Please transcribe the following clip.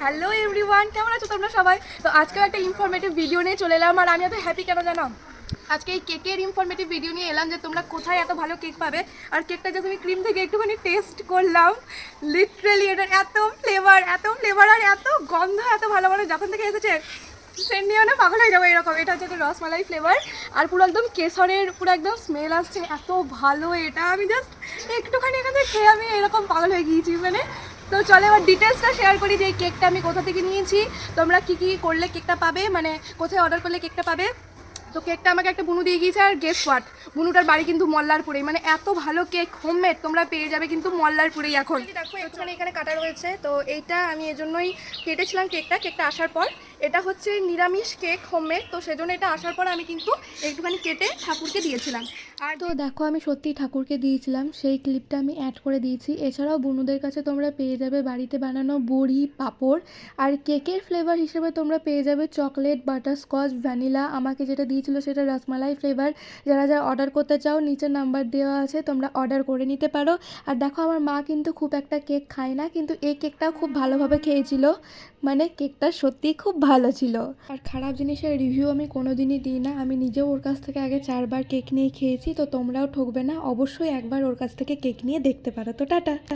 Hello everyone, কেমন আছো তোমরা সবাই? তো আজকেও একটা ইনফরমেটিভ ভিডিও নিয়ে চলে এলাম। আর আমি এত হ্যাপি কেন জানো? আজকে এই কেকের ইনফরমেটিভ ভিডিও নিয়ে এলাম যে তোমরা কোথায় এত ভালো কেক পাবে। আর কেকটা যখন আমি ক্রিম থেকে একটুখানি টেস্ট করলাম, লিটারেলি এটার এত ফ্লেভার আর এত গন্ধ, এত ভালো ভালো যখন থেকে এসেছে সেন্ট নিয়ে না পাগল হয়ে যাবো এরকম। এটা হচ্ছে একটা রসমালাই ফ্লেভার আর পুরো একদম কেশরের পুরো একদম স্মেল আসছে, এত ভালো এটা। আমি জাস্ট একটুখানি এখান থেকে খেয়ে আমি এরকম পাগল হয়ে গিয়েছি মানে। তো চলে এবার ডিটেলসটা শেয়ার করি যে এই কেকটা আমি কোথা থেকে নিয়েছি, তোমরা কী কী করলে কেকটা পাবে, মানে কোথায় অর্ডার করলে কেকটা পাবে। তো কেকটা আমাকে একটা বুনু দিয়ে গিয়েছে, আর গেস হোয়াট, বুনুটার বাড়ি কিন্তু মল্লারপুরেই। মানে এত ভালো কেক হোমমেড তোমরা পেয়ে যাবে কিন্তু মল্লারপুরেই। এখন দেখো একটুখানি এখানে কাটা রয়েছে, তো এইটা আমি এজন্যই কেটেছিলাম কেকটা আসার পর। এটা হচ্ছে নিরামিষ কেক হোমমেড, তো সেজন্য এটা আসার পর আমি কিন্তু একটুখানি কেটে ঠাকুরকে দিয়েছিলাম। আর তো দেখো আমি সত্যিই ঠাকুরকে দিয়েছিলাম, সেই ক্লিপটা আমি অ্যাড করে দিয়েছি। এছাড়াও বুনুদের কাছে তোমরা পেয়ে যাবে বাড়িতে বানানো বড়ি, পাঁপড়। আর কেকের ফ্লেভার হিসেবে তোমরা পেয়ে যাবে চকলেট, বাটারস্কচ, ভ্যানিলা। আমাকে যেটা দিয়েছিল সেটা রসমালাই ফ্লেভার। যারা যারা অর্ডার করতে চাও নিচে নাম্বার দেওয়া আছে, তোমরা অর্ডার করে নিতে পারো। আর দেখো আমার মা কিন্তু খুব একটা কেক খায় না, কিন্তু এই কেকটাও খুব ভালোভাবে খেয়েছিল। মানে কেকটা সত্যিই খুব ভালো ছিল। আর খারাপ জিনিসের রিভিউ আমি কোনো দিনই দিই না। আমি নিজেও ওর কাছ থেকে আগে 4বার কেক নিয়ে খেয়েছি। তো তোমরাও ঠকবে না, অবশ্যই একবার ওর কাছ থেকে কেক নিয়ে দেখতে পারো। তো টাটা।